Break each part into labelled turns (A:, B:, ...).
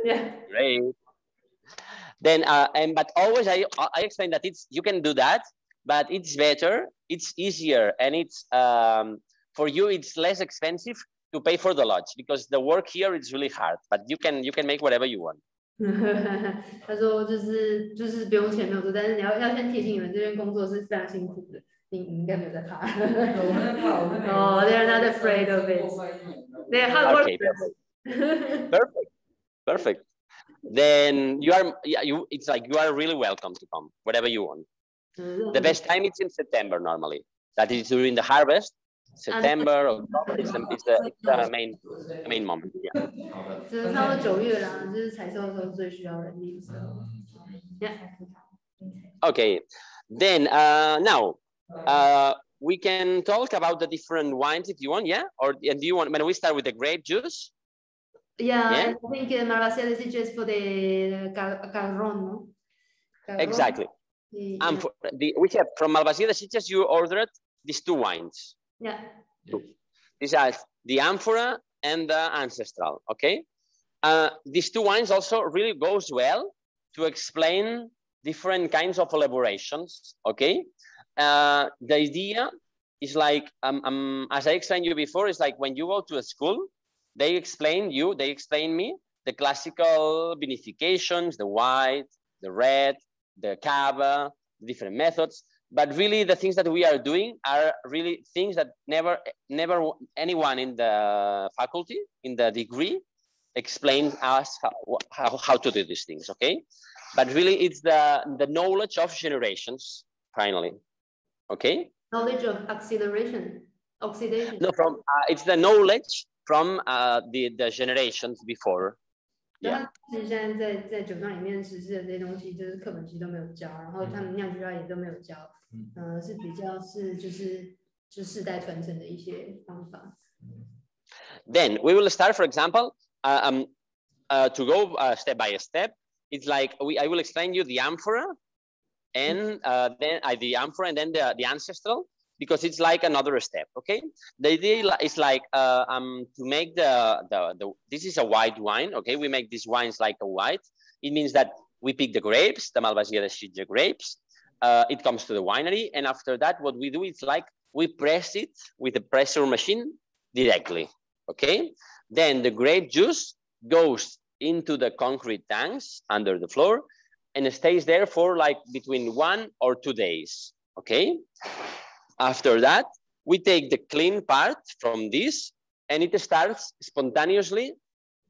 A: Yeah.
B: Great. Then, but always I explain that you can do that, but it's better, it's easier, and it's for you it's less expensive to pay for the lodge because the work here is really hard. But you can make whatever you want.
A: 他说就是不用钱没有错，但是要先提醒你们这边工作是非常辛苦的，你应该没有在怕。Oh, they're not afraid of it. They're hard workers.
B: Okay, perfect. Perfect. Then it's like you are really welcome to come, whatever you want. The best time is in September normally. That is during the harvest. September, October is the main moment. Yeah.
A: 就是差不多9月啦，就是采收的时候最需要人力的时候。Yeah.
B: Okay. Then now we can talk about the different wines if you want, yeah? Or do you want? When we start with the grape juice.
A: Yeah, I think Marvasia is just for the Garron, no?
B: Exactly. And we have from Malvasia de Sitges, you ordered these 2 wines.
A: Yeah.
B: These are the Amphora and the Ancestral. Okay. These 2 wines also really goes well to explain different kinds of elaborations. Okay. The idea is like, as I explained you before, it's like when you go to a school, they explain me the classical vinifications, the white, the red, the cava, different methods. But really the things that we are doing are really things that never anyone in the faculty, in the degree, explained us how to do these things, okay? But really it's the knowledge of generations, finally, okay?
A: Knowledge of oxidation.
B: No, from it's the knowledge from the generations before. Yeah.
A: 其实现在在酒庄里面实施的这些东西，就是课本其实都没有教，然后他们酿酒家也都没有教，是比较就是世代传承的一些方法。
B: Then we will start, for example, to go step by step. It's like I will explain you the Amphora, and then the Amphora, and then the Ancestral, because it's like another step. Okay, the idea is like to make this is a white wine. Okay, we make these wines like a white. It means that we pick the grapes, the Malvasia de Sitges grapes. It comes to the winery, and after that, what we do is like we press it with a pressure machine directly. Okay, then the grape juice goes into the concrete tanks under the floor, and it stays there for like between 1 or 2 days. Okay. After that, we take the clean part from this, and it starts spontaneously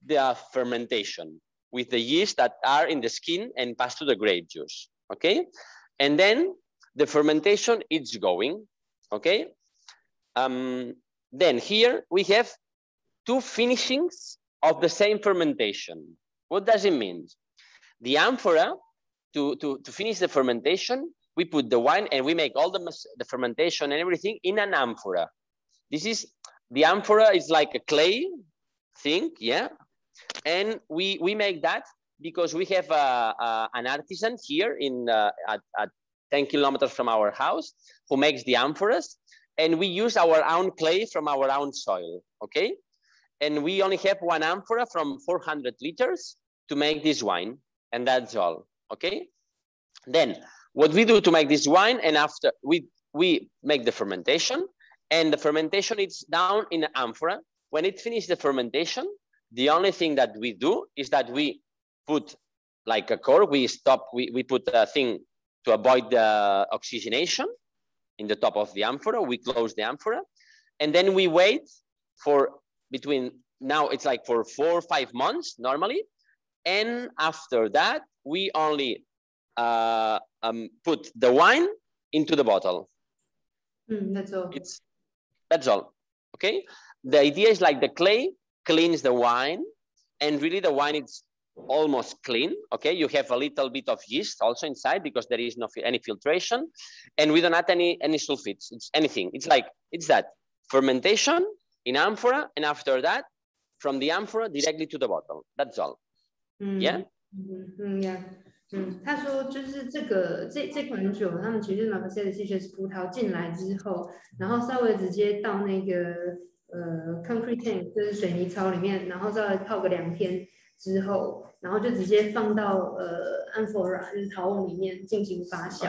B: the fermentation with the yeast that are in the skin and pass to the grape juice. Okay, and then the fermentation is going. Okay, then here we have 2 finishings of the same fermentation. What does it mean? The Amphora, to finish the fermentation, we put the wine and we make all the fermentation and everything in an amphora. This is, the amphora is like a clay thing, yeah? And we make that because we have an artisan here at 10 kilometers from our house who makes the amphoras, and we use our own clay from our own soil, okay? And we only have 1 amphora from 400 liters to make this wine, and that's all, okay? Then, what we do to make this wine, and after we make the fermentation, and the fermentation is down in an amphora. When it finishes the fermentation, the only thing that we do is that we put like a cork, we put a thing to avoid the oxygenation in the top of the amphora, we close the amphora, and then we wait for now it's like for 4 or 5 months normally, and after that, we only put the wine into the bottle.
A: That's all.
B: That's all. Okay. The idea is like the clay cleans the wine, and really the wine is almost clean. Okay. You have a little bit of yeast also inside because there is any filtration, and we don't add any sulfites. It's anything. It's that fermentation in amphora, and after that, from the amphora directly to the bottle. That's all. Yeah.
A: Yeah. 他说就是这款酒，他们其实马克西的 Sitges 葡萄进来之后，然后稍微直接到那个 concrete tank， 就是水泥槽里面，然后稍微泡个2天之后，然后就直接放到Amphora， 就是陶瓮里面进行发酵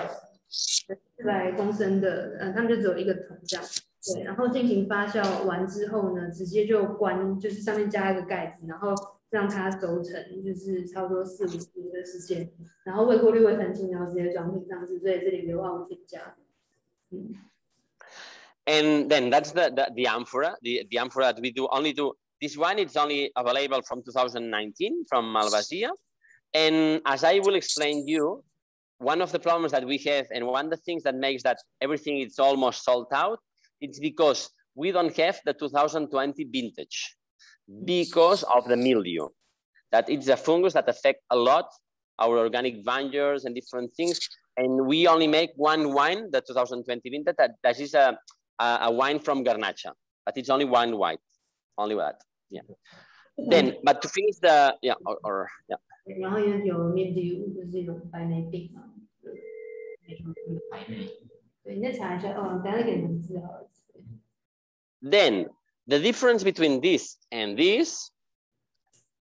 A: ，400公升的，他们就只有1个桶这样。对，然后进行发酵完之后呢，直接就关，就是上面加一个盖子，然后让它熟成，就是差不多4、5天的时间，然后未过滤未澄清，然后直接装瓶上市，所以这里没有化物添加。
B: And then that's the amphora. The amphora that we only do. This one is only available from 2019 from Malvasia. And as I will explain you, one of the problems that we have, and one of the things that makes that everything is almost sold out, it's because we don't have the 2020 vintage because of the mildew. That it's a fungus that affects a lot our organic vineyards and different things. And we only make one wine, the 2020 vintage, that is a wine from Garnacha, but it's only one white, only that. Yeah. Then, but to finish the, yeah, yeah.
A: 然后也有 mildew， 就是一种白霉病嘛。对，你再查一下哦，等下给你们字好了。
B: Then the difference between this and this,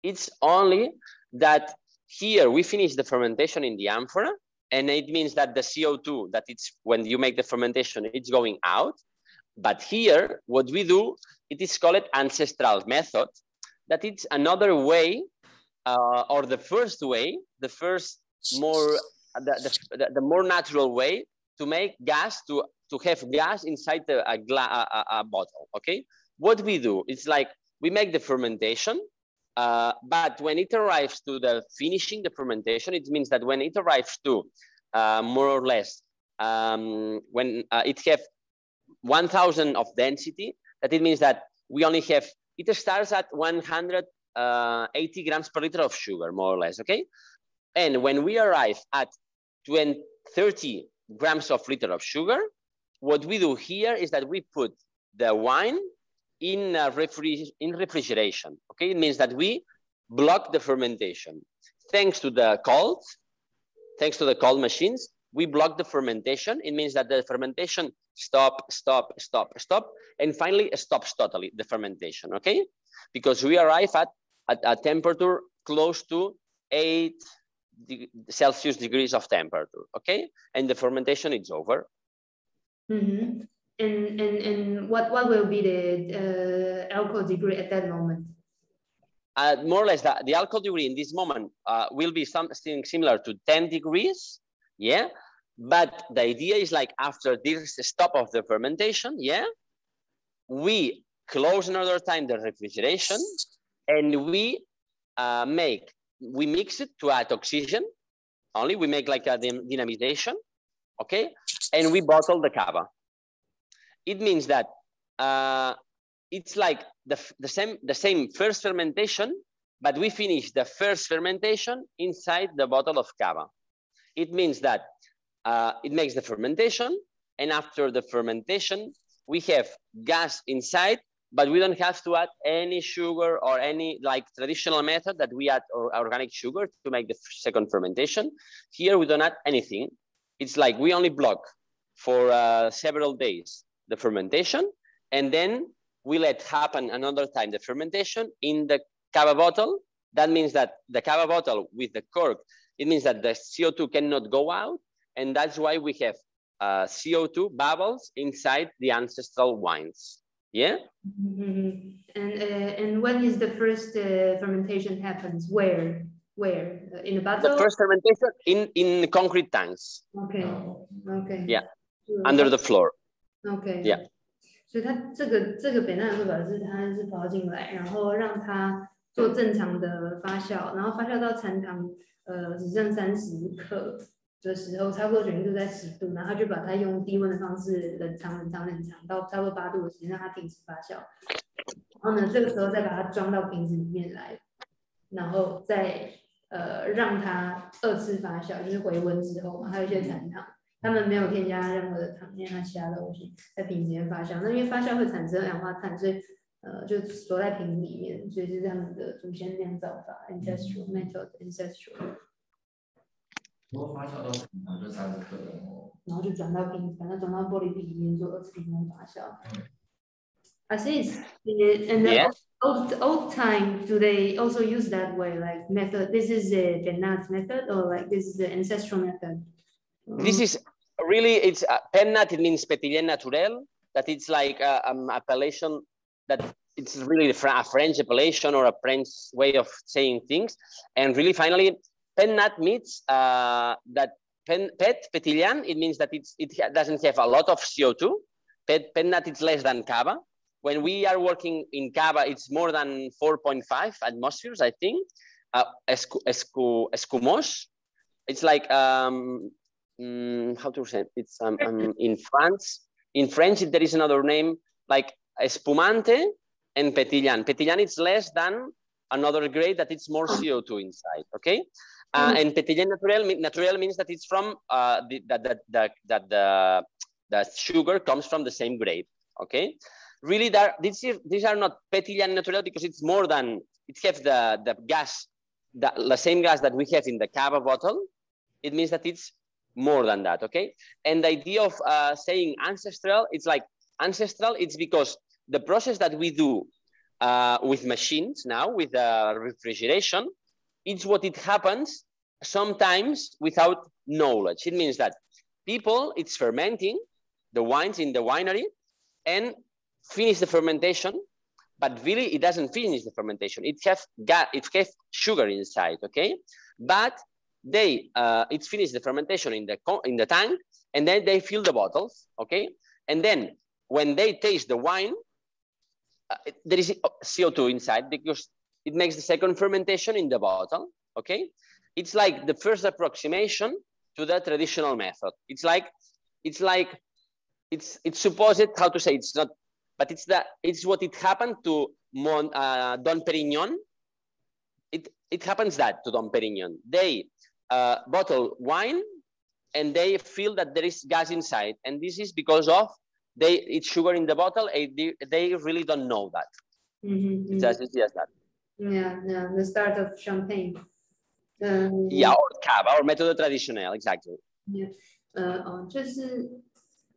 B: it's only that here we finish the fermentation in the amphora, and it means that the CO2 that it's when you make the fermentation, it's going out. But here, what we do, it is called ancestral method. That it's another way, or the first way, the more natural way to make gas, to have gas inside a bottle. Okay, what we do, it's like we make the fermentation, but when it arrives to the finishing the fermentation, it means that when it arrives to more or less when it have 1,000 of density, that it means that we only have, it starts at 180 grams per liter of sugar, more or less, okay? And when we arrive at 30 grams of liter of sugar, what we do here is that we put the wine in refrigeration, okay? It means that we block the fermentation. Thanks to the cold machines, we block the fermentation. It means that the fermentation stop, and finally stops totally the fermentation, okay? Because we arrive at a temperature close to 8 Celsius degrees of temperature, okay? And the fermentation is over.
A: Mm-hmm. And what will be the alcohol degree at that moment?
B: More or less, the alcohol degree in this moment will be something similar to 10 degrees, yeah? But the idea is like after this stop of the fermentation, yeah, we close another time the refrigeration, and we mix it to add oxygen. Only we make like a dynamization, okay, and we bottle the cava. It means that it's like the same first fermentation, but we finish the first fermentation inside the bottle of cava. It means that it makes the fermentation, and after the fermentation, we have gas inside, but we don't have to add any sugar or any like traditional method that we add organic sugar to make the second fermentation. Here, we don't add anything. It's like we only block for several days the fermentation, and then we let happen another time the fermentation in the cava bottle. That means that the cava bottle with the cork, it means that the CO2 cannot go out, and that's why we have CO2 bubbles inside the ancestral wines. Yeah.
A: Mm-hmm. And when is the first fermentation happens? Where? In the bottle?
B: The first fermentation in concrete tanks.
A: Okay.
B: Yeah. Under the floor.
A: Okay.
B: Yeah.
A: 所以它这个北纳会表示它是跑进来，然后让它做正常的发酵，然后发酵到残糖只剩30克的时候，差不多水温度在10度，然后就把它用低温的方式冷藏到差不多8度的时间，让它停止发酵。然后呢，这个时候再把它装到瓶子里面来，然后再让它2次发酵，就是回温之后嘛，还有一些残糖。他们没有添加任何的糖液和其他东西，在瓶子里面发酵。那因为发酵会产生二氧化碳，所以就锁在瓶子里面，所以是他们的祖先酿造法 Ancestral Method Ancestral。
C: 如果发酵到残糖就30克了，
A: 然后就转到瓶子，把它转到玻璃瓶里面做2次低温发酵。I see. In the old time, do they also use that way, like method? This is the Bernard's method, or like this is the ancestral method?
B: This is really, it's Pennat, it means Pétillant Naturel, that it's like appellation, that it's really a French appellation or a French way of saying things. And really, finally, Pennat means that Pétillant, it means that it doesn't have a lot of CO2. Pennat, it's less than Cava. When we are working in Cava, it's more than 4.5 atmospheres, I think. Escumos, it's like, how to say it? It's in France. In French, there is another name like espumante and pétillant. Pétillant is less than another grade that it's more CO2 inside. Okay, and pétillant naturel means that it's from the sugar comes from the same grade. Okay, really, these are not pétillant naturel because it's more than it has the gas, the same gas that we have in the Cava bottle. It means that it's more than that, okay? And the idea of saying ancestral, it's like ancestral, it's because the process that we do with machines now, with refrigeration, it's what it happens sometimes without knowledge. It means that people, it's fermenting the wines in the winery and finish the fermentation, but really it doesn't finish the fermentation. It has sugar inside, okay? But it's finished the fermentation in the tank, and then they fill the bottles, okay? And then when they taste the wine, there is CO2 inside because it makes the second fermentation in the bottle, okay? It's like the first approximation to the traditional method. It's supposed, how to say, it's not, but it's what it happened to Dom Perignon. It happens that to Dom Perignon. They bottle wine and they feel that there is gas inside, and this is because of it's sugar in the bottle. They really don't know that. It's as easy as that.
A: Yeah, the start of champagne.
B: Yeah, or Cava or méthode traditionnelle, exactly.
A: Yeah, 就是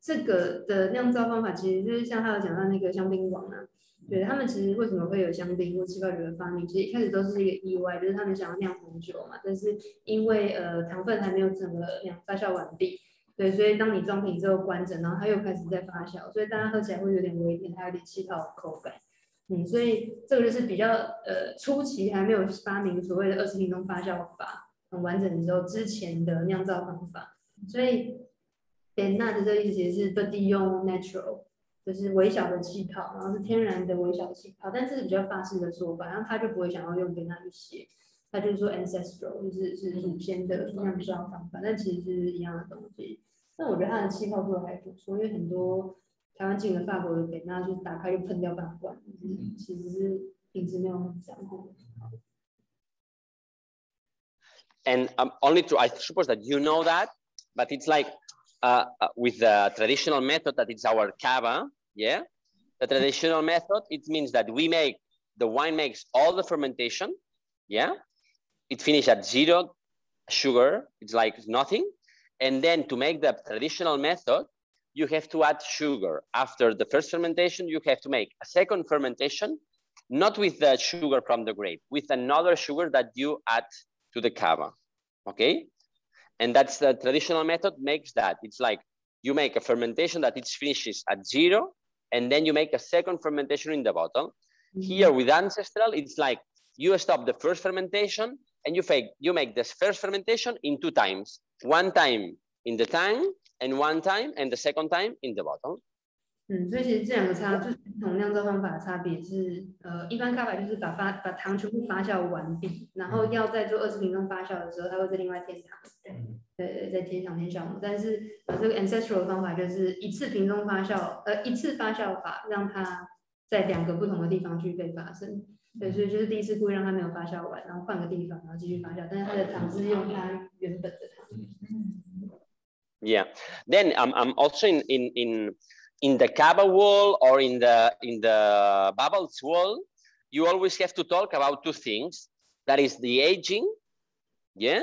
A: 这个的酿造方法，其实就是像他有讲到那个香槟王啊。对，他们其实为什么会有香槟或气泡酒的发明？其实一开始都是一个意外，就是他们想要酿红酒嘛，但是因为糖分还没有整个发酵完毕，对，所以当你装瓶之后关着，然后它又开始在发酵，所以大家喝起来会有点微甜，还有点气泡的口感。所以这个就是比较初期还没有发明所谓的20分钟发酵法很完整的时候之前的酿造方法，所以 Bernard 的这个意思其实是 用 natural。就是微小的气泡，然后是天然的微小的气泡，但这是比较法式的做法，然后他就不会想要用跟他去写，他就是说 ancestral， 是祖先的酿造方法，但其实是一样的东西。但我觉得它的气泡做的还不错，因为很多台湾进的法国的给那就打开就喷掉半罐，其实是品质没有很良好。
B: And I suppose that you know that, but it's like with the traditional method that it's our Cava. Yeah, the traditional method, it means that the wine makes all the fermentation. Yeah, it finishes at 0 sugar. It's like nothing. And then to make the traditional method, you have to add sugar. After the first fermentation, you have to make a second fermentation, not with the sugar from the grape, with another sugar that you add to the Cava. Okay, and that's the traditional method makes that. It's like you make a fermentation that it finishes at 0. And then you make a second fermentation in the bottle. Here with Ancestral, it's like you stop the first fermentation and you make this first fermentation in 2 times. 1 time in the tank and 1 time and the second time in the bottle.
A: 所以其实这两个就是不同酿造方法的差别是，一般咖啡就是把糖全部发酵完毕，然后要在做20分钟发酵的时候，它会再另外添糖，对，再添糖添酵母。但是这个 ancestral 的方法就是一次瓶中发酵，一次发酵法让它在2个不同的地方去被发生。对，所以就是第一次故意让它没有发酵完，然后换个地方，然后继续发酵，但是它的糖是用它原本的糖。
B: Yeah. Then I'm also in the Cava wall or in the bubbles wall, you always have to talk about 2 things. That is the aging, yeah,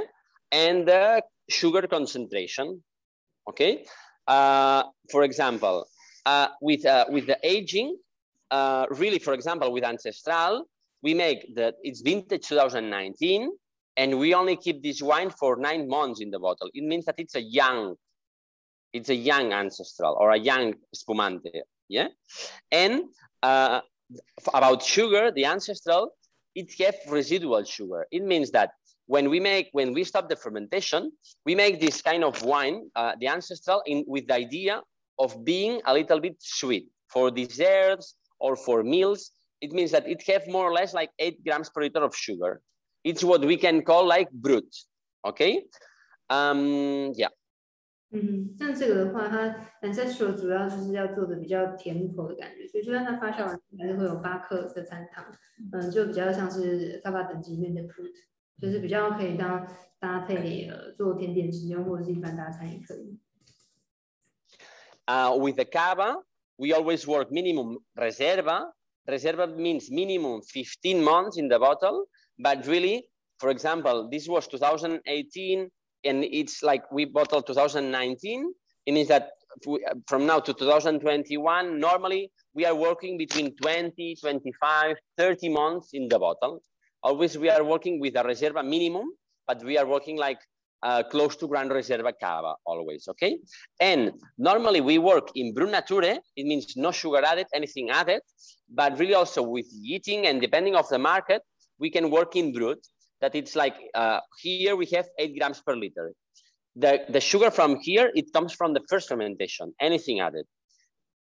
B: and the sugar concentration. Okay. For example, with the aging, really, for example, with Ancestral, we make it's vintage 2019, and we only keep this wine for 9 months in the bottle. It means that it's a young Ancestral or a young Spumante, yeah? And about sugar, the Ancestral, it has residual sugar. It means that when we stop the fermentation, we make this kind of wine, the Ancestral, with the idea of being a little bit sweet for desserts or for meals. It means that it has more or less like 8 grams per liter of sugar. It's what we can call like brut, okay? Yeah.
A: 像这个的话，它 Ancestral 主要就是要做的比较甜口的感觉，所以就算它发酵完还是会有8克的残糖，就比较像是卡巴等级里面的 fruit， 就是比较可以当搭配做甜点使用，或者是一般大餐也可以。
B: With the cava, we always work minimum reserva. Reserva means minimum 15 months in the bottle, but really, for example, this was 2018, and it's like we bottled 2019. It means that from now to 2021, normally we are working between 20, 25, 30 months in the bottle. Always we are working with a reserva minimum, but we are working like close to Gran Reserva Cava always, okay? And normally we work in Brut Nature. It means no sugar added, anything added, but really also with eating, and depending of the market, we can work in Brut. That it's like, here we have 8 grams per liter. The sugar from here, it comes from the first fermentation, anything added.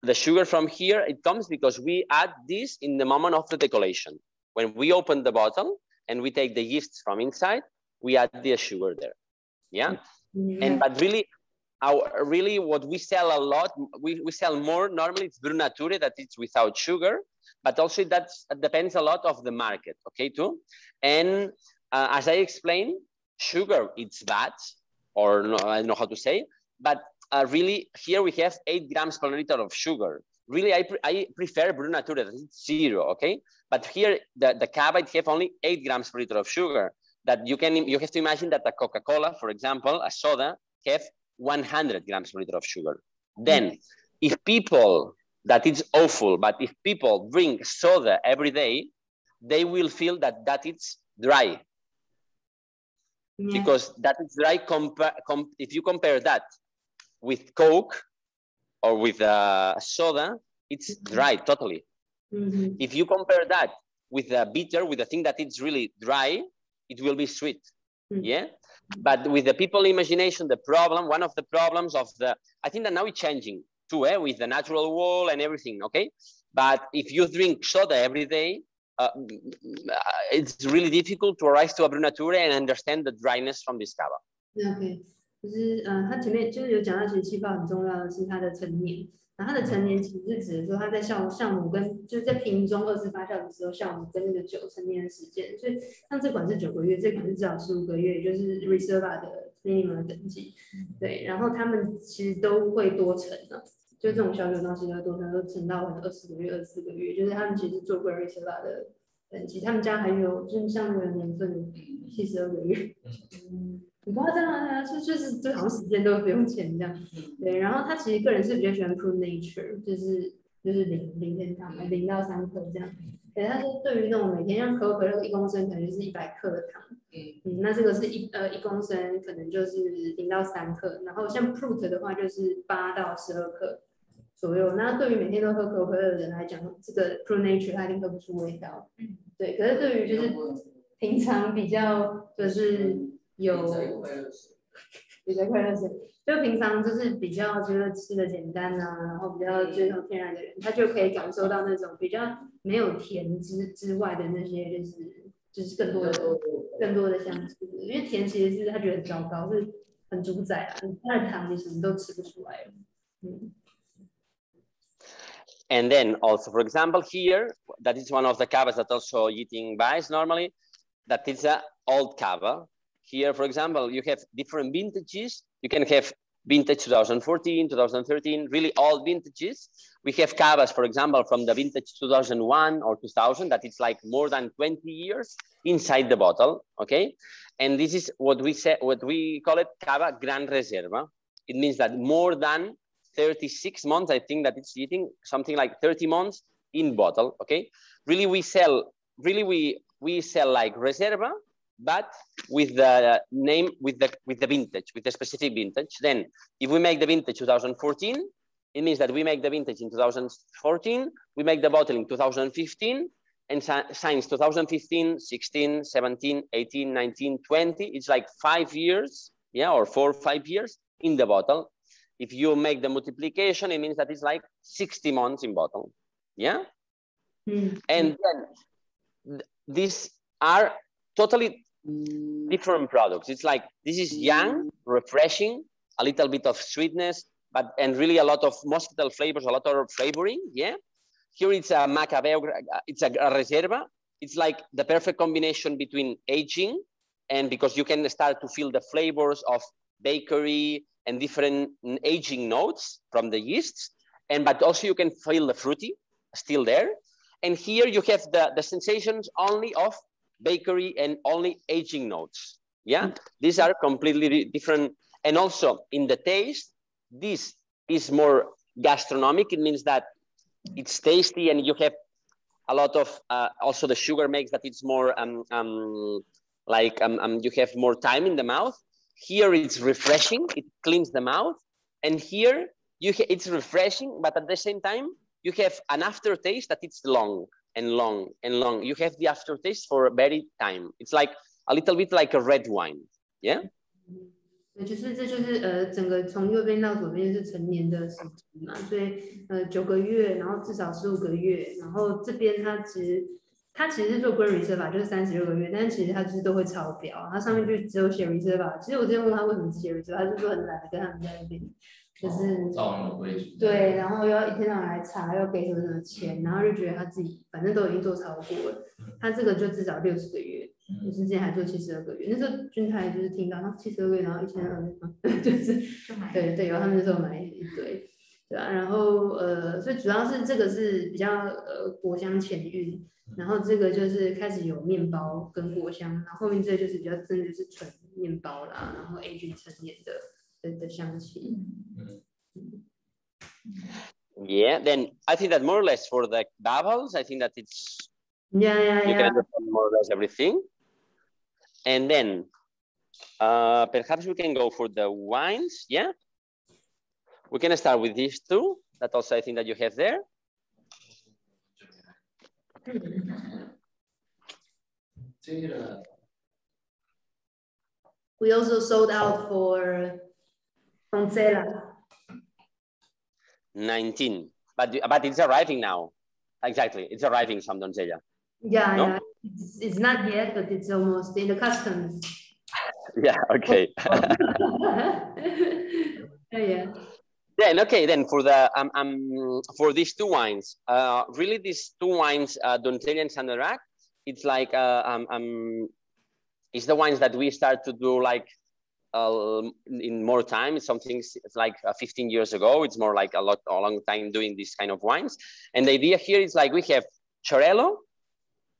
B: The sugar from here, it comes because we add this in the moment of the decollation. When we open the bottle and we take the yeasts from inside, we add the sugar there, yeah? But really, what we sell a lot, we sell more, normally it's Brut Nature, that it's without sugar, but also that depends a lot of the market, okay, too? And as I explained, sugar, it's bad, or no, I don't know how to say, but really here we have 8 grams per liter of sugar. Really, I prefer Brut Nature, that it's 0, okay? But here, the cava, it have only 8 grams per liter of sugar. That you have to imagine that the Coca-Cola, for example, a soda, have 100 grams per liter of sugar. Then, if people, that is awful, but if people drink soda every day, they will feel that it's dry. Because that is dry, if you compare that with Coke or with soda, it's dry totally. If you compare that with a bitter, with a thing that it's really dry, it will be sweet, yeah? But with the people imagination, one of the problems of I think that now it's changing too, with the natural wall and everything, okay? But if you drink soda every day, it's really difficult to arise to a Brut Nature and understand the dryness from this cava.
A: Okay. 就是它前面就是有讲到，其实气泡很重要的是它的成年，然后它的成年其实是指的说它在酵母跟就是在瓶中2次发酵的时候，酵母跟那个酒成年的时间，所以像这款是9个月，这款是至少15个月，也就是 Reserva 的 minimum 等级，对，然后他们其实都会多层的，就这种小酒东西都多层，都层到20个月、24个月，就是他们其实做过 Reserva 的等级，他们家还有就是像那个年份72个月。很夸张啊，就是好像时间都不用钱这样，对。然后他其实个人是比较喜欢 Prune Nature， 就是0天糖，0到3克这样。对，他说对于那种每天像可口可乐1公升可能就是100克的糖，那这个是1公升可能就是0到3克，然后像 Prune 的话就是8到12克左右。那对于每天都喝可口可乐的人来讲，这个 Prune Nature 他一定喝不出味道，对。可是对于就是平常比较就是比较快乐水，就平常就是比较觉得吃的简单啊，然后比较追求天然的人，他就可以感受到那种比较没有甜之外的那些就是更多的香气，因为甜其实是他觉得很糟糕，是很主宰啊，他的糖你什么都吃不出来了。
B: And then also, for example, here, that is one of the cavas that also eating buys normally, that is an old cava. Here, for example, you have different vintages. You can have vintage 2014, 2013, really old vintages. We have cavas, for example, from the vintage 2001 or 2000, that it's like more than 20 years inside the bottle, okay? And this is what we call it cava Gran Reserva. It means that more than 36 months, I think that it's eating something like 30 months in bottle. Okay, really we sell like Reserva, but with the name, with the vintage, with the specific vintage. Then if we make the vintage 2014, it means that we make the vintage in 2014, we make the bottle in 2015, and since 2015, 16, 17, 18, 19, 20, it's like 5 years, yeah, or 4 or 5 years in the bottle. If you make the multiplication, it means that it's like 60 months in bottle, yeah? And then these are totally different products. It's like, this is young, refreshing, a little bit of sweetness, and really a lot of moscatel flavors, a lot of flavoring, yeah? Here it's a Macabeo, it's a Reserva. It's like the perfect combination between aging, and because you can start to feel the flavors of bakery and different aging notes from the yeasts, but also you can feel the fruity still there. And here you have the sensations only of bakery and only aging notes. Yeah, these are completely different. And also in the taste, this is more gastronomic. It means that it's tasty, and you have a lot of, also the sugar makes that it's more, you have more time in the mouth. Here it's refreshing, it cleans the mouth. And here it's refreshing, but at the same time, you have an aftertaste that it's long and long and long. You have the aftertaste for a very time. It's like a little bit like a red wine, yeah?
A: 就是这就是整个从右边到左边是成年的时间嘛，所以9个月，然后至少15个月，然后这边它其实是做 Grain Reserve 就是36个月，但是其实它就是都会超标，它上面就只有写 Reserve。其实我之前问他为什么只写 Reserve， 他就说很懒得跟他们在那边，就是
C: 照那个规矩。
A: 对，然后要一天到晚来查，要给什么钱，然后就觉得他自己反正都已经做超过了，他这个就至少60个月。就是之前还做72个月，那时候君泰就是听到他72个月，然后1200，就是对，有他们那时候买一堆，对啊，然后所以主要是这个是比较果香前韵，然后这个就是开始有面包跟果香，然后后面这个就是比较真的就是纯面包啦，然后 aging 成年的香气。
B: Yeah, then I think that more or less for the bubbles, I think that it's you can understand more or less everything. And then perhaps we can go for the wines, yeah? We can start with these two, that also I think that you have there.
A: We also sold out for Foncella.
B: 19, but it's arriving now. Exactly, it's arriving some Doncella.
A: Yeah, no? Yeah, it's not yet, but it's almost in the customs.
B: Yeah, okay.
A: Yeah.
B: Then for the for these two wines, really these two wines, Doncella and Sanderac, it's like it's the wines that we start to do like in more time. It's something it's like 15 years ago. It's more like a long time doing this kind of wines. And the idea here is like we have Chorello.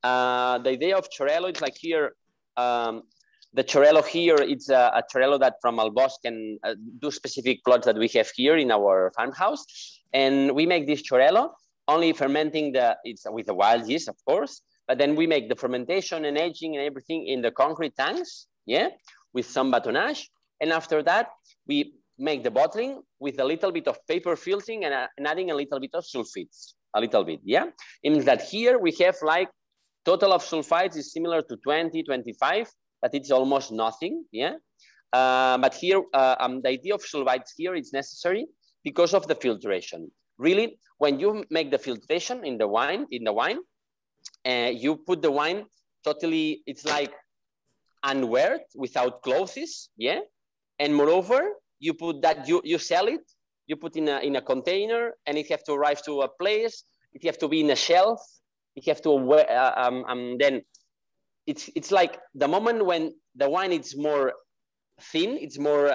B: The idea of Chorello is like here, the Chorello here, it's a Chorello that from Albos can do specific plots that we have here in our farmhouse. And we make this Chorello only fermenting it's with the wild yeast, of course, but then we make the fermentation and aging and everything in the concrete tanks, yeah, with some batonnage. And after that, we make the bottling with a little bit of paper filtering and adding a little bit of sulfites, a little bit, yeah? It means that here we have like total of sulfites is similar to 20, 25, but it's almost nothing, yeah? But here, the idea of sulfites here is necessary because of the filtration. Really, when you make the filtration in the wine, you put the wine totally, it's like unweared without clothes, yeah? And moreover, you put that, you sell it, you put in a container, and it have to arrive to a place, it have to be in a shelf, it have to then it's like the moment when the wine is more thin, it's more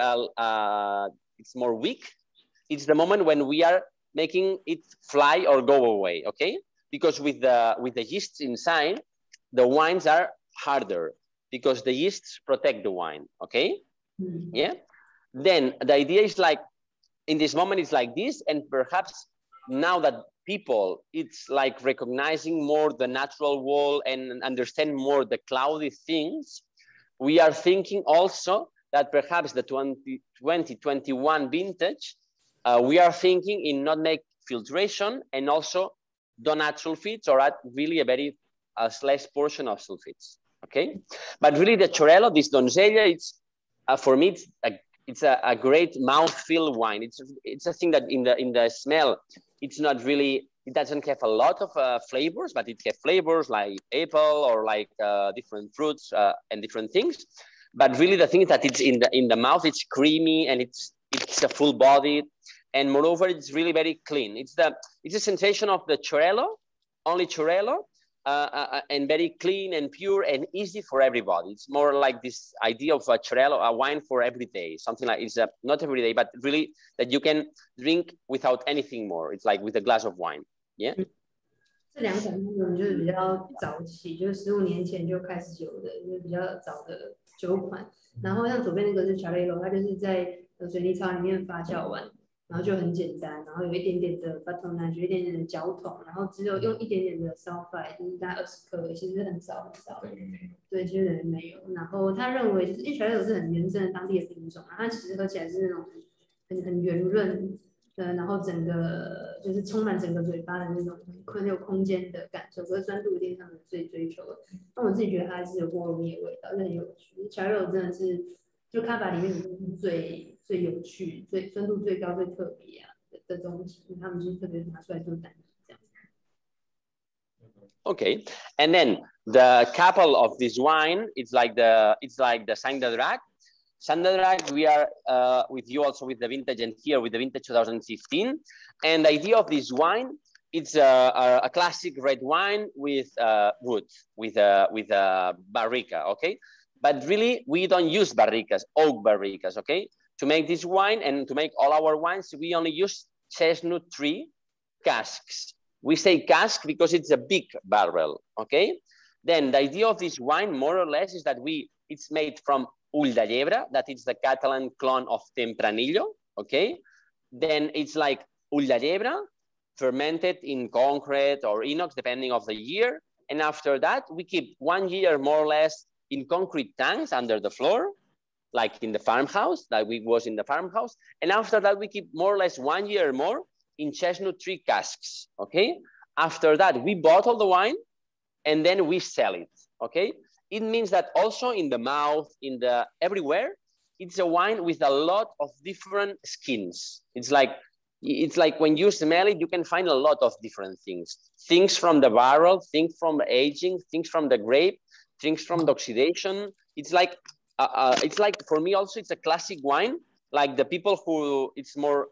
B: weak. It's the moment when we are making it fly or go away, okay? Because with the yeasts inside, the wines are harder because the yeasts protect the wine, okay? Mm-hmm. Yeah. Then the idea is like in this moment it's like this, and perhaps now that people, it's like recognizing more the natural world and understand more the cloudy things, we are thinking also that perhaps the 2021 vintage, we are thinking in not make filtration and also don't add sulfites or add really a very less portion of sulfites. Okay, but really the Suriol, this Donzella, it's for me it's a great mouthfeel wine. It's a thing that in the smell, it's not really, it doesn't have a lot of flavors, but it has flavors like apple or like different fruits and different things. But really the thing is that it's in the mouth, it's creamy and it's a full bodied, and moreover it's really very clean. It's a sensation of the Suriol, only Suriol. And very clean and pure and easy for everybody. It's more like this idea of a Suriol, a wine for every day, something like, it's not every day, but really that you can drink without anything more. It's like with a glass of wine. Yeah.
A: 这两款风格就是比较早期，就是15年前就开始有的，就是比较早的酒款。然后像左边那个是 Suriol， 它就是在水泥槽里面发酵完。然后就很简单，然后有一点点的 bottleneck， 有一点点的搅桶，然后只有用一点点的 sulfite， 就是大概20克，其实很少很少。对，其实没有。然后他认为就是因为 Suriol 是很原生的当地的品种，然后它其实喝起来是那种很圆润，然后整个就是充满整个嘴巴的那种很有空间的感受，可是酸度一定他们最追求的。那我自己觉得它还是有菠萝蜜的味道，就很有趣。Suriol 真的是就卡巴里面是最有趣、最酸度最高、最特别的东西，他们就是特别拿出来做单一这样。
B: Okay, and then the couple of this wine, it's like the Sang de Drac. Sang de Drac, we are with you also with the vintage, and here with the vintage 2015. And the idea of this wine, it's a classic red wine with wood, with a barrica. Okay, but really we don't use barricas, oak barricas. Okay. To make this wine and to make all our wines, we only use chestnut tree casks. We say cask because it's a big barrel, okay? Then the idea of this wine, more or less, is that it's made from ull de llebre, that is the Catalan clone of Tempranillo, okay? Then it's like ull de llebre, fermented in concrete or inox, depending of the year. And after that, we keep 1 year more or less in concrete tanks under the floor, like in the farmhouse, that we was in the farmhouse. And after that, we keep more or less 1 year more in chestnut tree casks, okay? After that, we bottle the wine and then we sell it, okay? It means that also in the mouth, everywhere, it's a wine with a lot of different skins. It's like when you smell it, you can find a lot of different things. Things from the barrel, things from the aging, things from the grape, things from the oxidation. It's like for me also, it's a classic wine. Like the people who it's more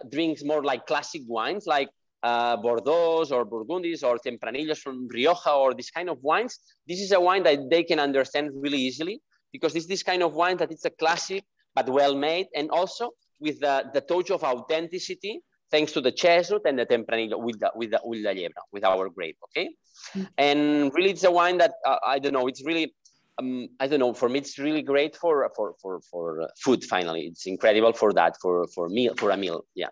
B: drinks more like classic wines, like Bordeaux or Burgundies or Tempranillos from Rioja or this kind of wines. This is a wine that they can understand really easily because it's this kind of wine that it's a classic but well made, and also with the touch of authenticity thanks to the chestnut and the Tempranillo with the ull de llebre, with our grape. Okay, and really it's a wine that I don't know. It's really I don't know. For me, it's really great for food. Finally, it's incredible for that for a meal. Yeah.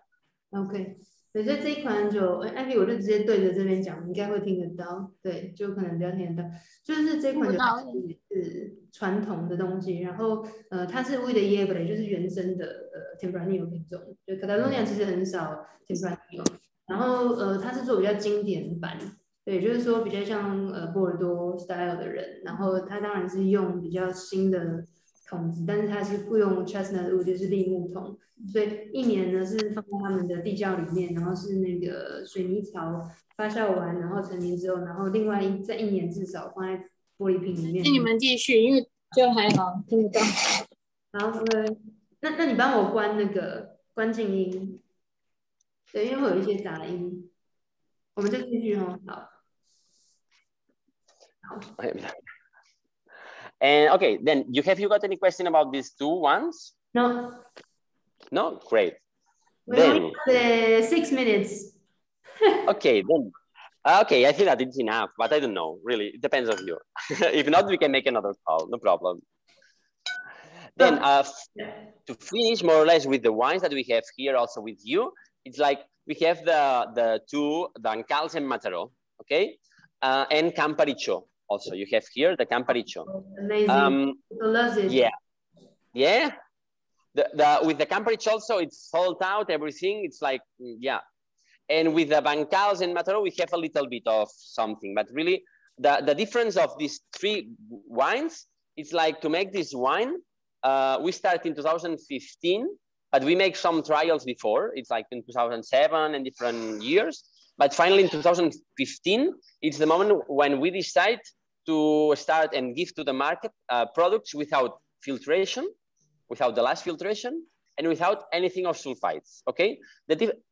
A: Okay. 对，所以这一款酒，艾比我就直接对着这边讲，应该会听得到。对，就可能比较听得到。就是这款酒是传统的东西，然后它是 Ull de Llebre， 就是原生的Tempranillo 品种。就 Catalonia 其实很少 Tempranillo， 然后它是做比较经典版。对，就是说比较像波尔多 style 的人，然后他当然是用比较新的桶子，但是他是不用 chestnut wood， 就是栎木桶，所以1年呢是放在他们的地窖里面，然后是那个水泥槽发酵完，然后成年之后，然后另外在1年至少放在玻璃瓶里面。请你们继续，因为就还好听不到。好，那你帮我关静音，对，因为会有一些杂音。我们就继续哦，好。
B: And okay, then have you got any question about these two ones?
A: No.
B: No, great.
A: We only have 6 minutes.
B: Okay, then. Okay, I think that it's enough, but I don't know. Really, it depends on you. If not, we can make another call. No problem. Then, to finish more or less with the wines that we have here, also with you, it's like we have the two, the Ancals and Mataró, okay? And Camparicho also. You have here the Camparicho.
A: Amazing. So love it.
B: Yeah. Yeah. With the Camparicho also, it's sold out, everything. It's like, yeah. And with the Bancals and Mataró, we have a little bit of something. But really, the difference of these three wines, it's like to make this wine, we started in 2015, but we make some trials before. It's like in 2007 and different years. But finally, in 2015, it's the moment when we decide to start and give to the market products without filtration, without the last filtration, and without anything of sulfites, okay?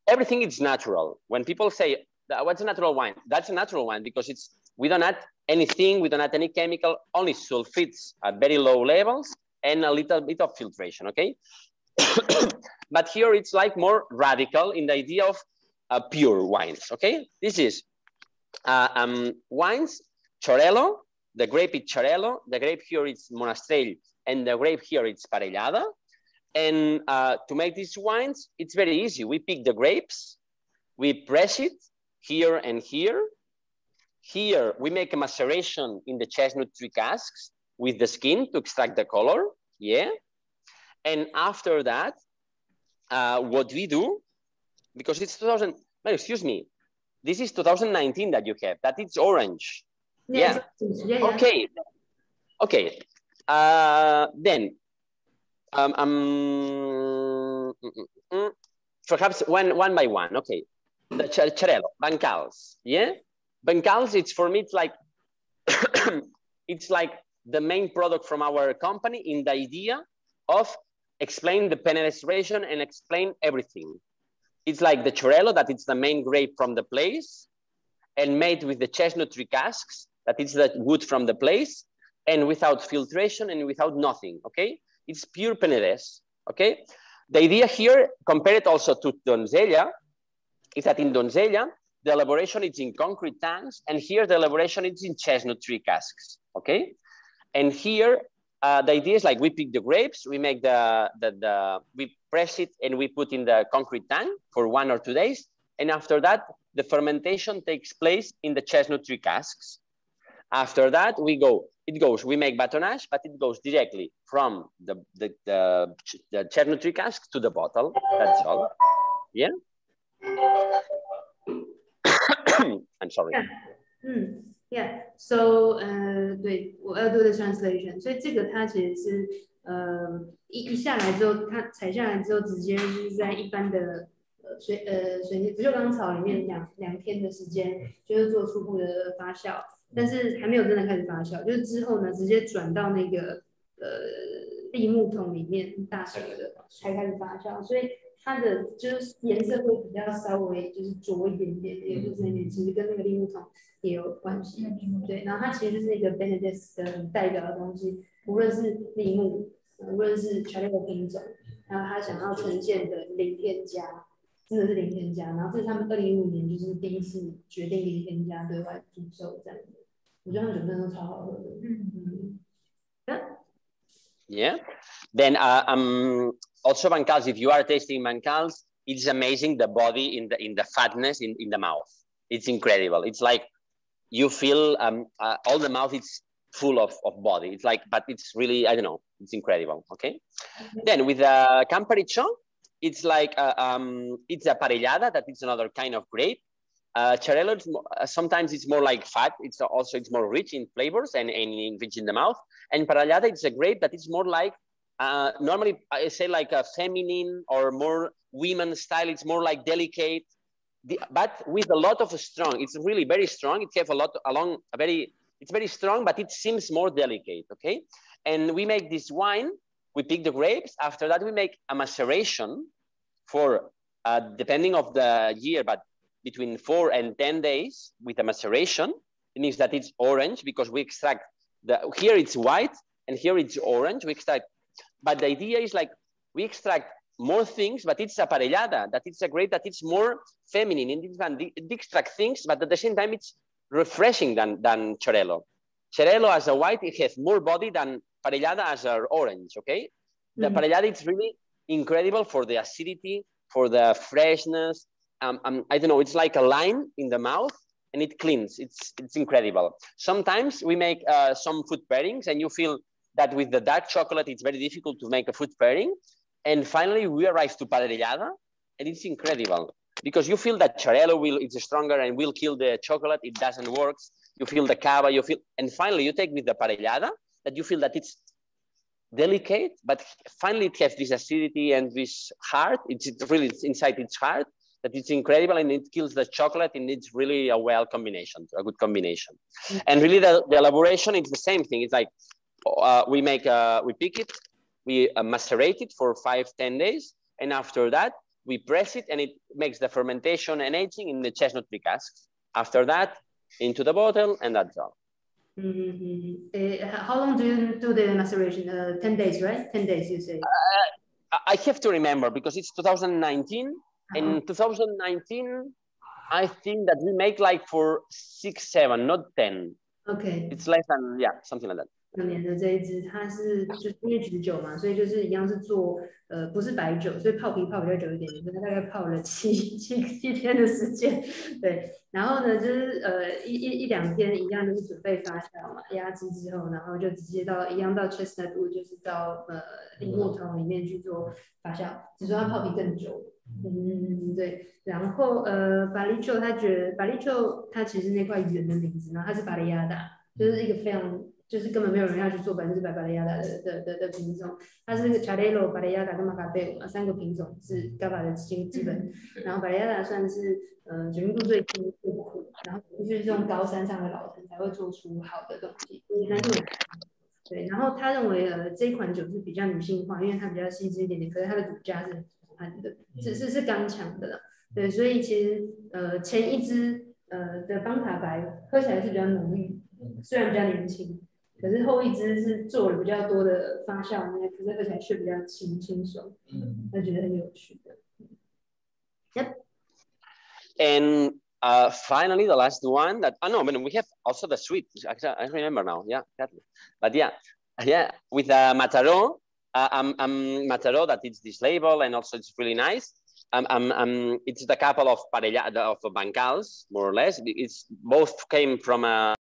B: Everything is natural. When people say, what's a natural wine? That's a natural wine because we don't add anything, we don't add any chemical, only sulfites at very low levels and a little bit of filtration, okay? But here it's like more radical in the idea of pure wines, okay? This is wines, Xarel·lo, the grape is Xarel·lo, the grape here is Monastrell, and the grape here it's Parellada. And to make these wines, it's very easy. We pick the grapes, we press it here and here. Here, we make a maceration in the chestnut tree casks with the skin to extract the color, yeah? And after that, what we do, because it's 2000, no, excuse me, this is 2019 that you have, that it's orange. Yeah. Okay. Okay. Then, perhaps one by one. Okay. The Xarel·lo, Bancals. Yeah. Bancals, it's for me, it's like, it's like the main product from our company in the idea of explain the penetration and explain everything. It's like the Xarel·lo, that it's the main grape from the place, and made with the chestnut tree casks, that it's the wood from the place, and without filtration and without nothing, okay? It's pure Penedès, okay? The idea here, compared also to Donzella, is that in Donzella, the elaboration is in concrete tanks, and here the elaboration is in chestnut tree casks, okay? And here, the idea is like we pick the grapes, we make we press it and we put in the concrete tank for 1 or 2 days. And after that, the fermentation takes place in the chestnut tree casks. After that, we make batonnage, but it goes directly from the chestnut tree cask to the bottle. That's all. Yeah. I'm sorry.
A: Yeah. Yeah. So, 对，我要做的 translation， 所以这个它其实是一下来之后，它采下来之后，直接就是在一般的水不锈钢槽里面两天的时间，就是做初步的发酵，但是还没有真的开始发酵，就是之后呢，直接转到那个砾木桶里面大型的才开始发酵，所以它的就是颜色会比较稍微就是浊一点点，也就是那点其实跟那个砾木桶也有关系，对，然后它其实就是一个 Benedès 的很代表的东西，无论是砾木，无论是 Xarel·lo 品种，然后它想要呈现的零添加，真的是零添加，然后这是他们2015年就是第一次决定零添加对外出售这样子，我觉得他们酒真的都超好喝的，Yeah.
B: Then also Bancals, if you are tasting Bancals, it's amazing the body in the fatness in the mouth. It's incredible. It's like you feel all the mouth is full of body. It's like, but it's really, I don't know, it's incredible. Okay. Then with the Camparicho, it's like it's a parellada, that is another kind of grape. Xarel·lo, sometimes it's more like fat. It's more rich in flavors and rich in the mouth. And parellada, it's a grape that is more like normally I say like a feminine or more women style. It's more like delicate, but with a lot of strong. It's really very strong. It has a lot it's very strong, but it seems more delicate. Okay, and we make this wine. We pick the grapes. After that, we make a maceration for depending of the year, but between 4 and 10 days with a maceration. It means that it's orange because we extract here it's white and here it's orange. We extract, but the idea is like we extract more things, but it's a parellada, that it's a grape that it's more feminine. It extracts things, but at the same time it's refreshing than Xarel·lo. Xarel·lo as a white, it has more body than parellada as an orange. Okay, the parellada is really incredible for the acidity, for the freshness. I don't know, it's like a line in the mouth and it cleans. It's incredible. Sometimes we make some food pairings and you feel that with the dark chocolate, it's very difficult to make a food pairing. And finally we arrive to parellada and it's incredible because you feel that Suriol it's stronger and will kill the chocolate. It doesn't work. You feel the cava, and finally you take with the parellada that you feel that it's delicate, but finally it has this acidity and this heart. It's really inside its heart that it's incredible and it kills the chocolate and it's really a good combination. And really the elaboration, it's the same thing. It's like we pick it, we macerate it for 5-10 days. And after that, we press it and it makes the fermentation and aging in the chestnut tree casks. After that, into the bottle and that's all.
A: How long do you do the maceration? 10 days, right? 10 days, you say?
B: I have to remember because it's 2019. In 2019, I think that we make like for 6-7, not 10.
A: Okay.
B: It's less than, yeah, something like that.
A: 2年的这一支，它是就是因为橘酒嘛，所以就是一样是做不是白酒，所以泡皮泡比较久一点，所以它大概泡了7天的时间，对。然后呢，就是1-2天一样就是准备发酵嘛，压制之后，然后就直接到 chestnut wood， 就是到橡木桶里面去做发酵，只是说它泡皮更久。对。然后巴利丘他觉得巴利丘它其实那块圆的名字，然后它是巴利亚达，就是一个非常。就是根本没有人要去做100%巴利亚达的品种，它是Suriol、巴利亚达跟马卡贝嘛，3个品种是GABA的基本。然后巴利亚达算是酒精度最低、最苦，然后必须是用高山上的老藤才会做出好的东西，难度很高。对，然后他认为这一款酒是比较女性化，因为它比较细致一点点，可是它的骨架是很硬的，是刚强的啦。对，所以其实前一支的邦塔白喝起来是比较浓郁，虽然比较年轻。可是后一支是做了比较多的发酵，可是喝起来却比较清爽，我觉得很有趣的。Yep.
B: And finally, the last one that no, I mean we have also the sweet. I remember now. Yeah, exactly. But yeah, with Mataro, Mataro that it's this label and also it's really nice. It's the couple of Bancals, more or less. It's both came from a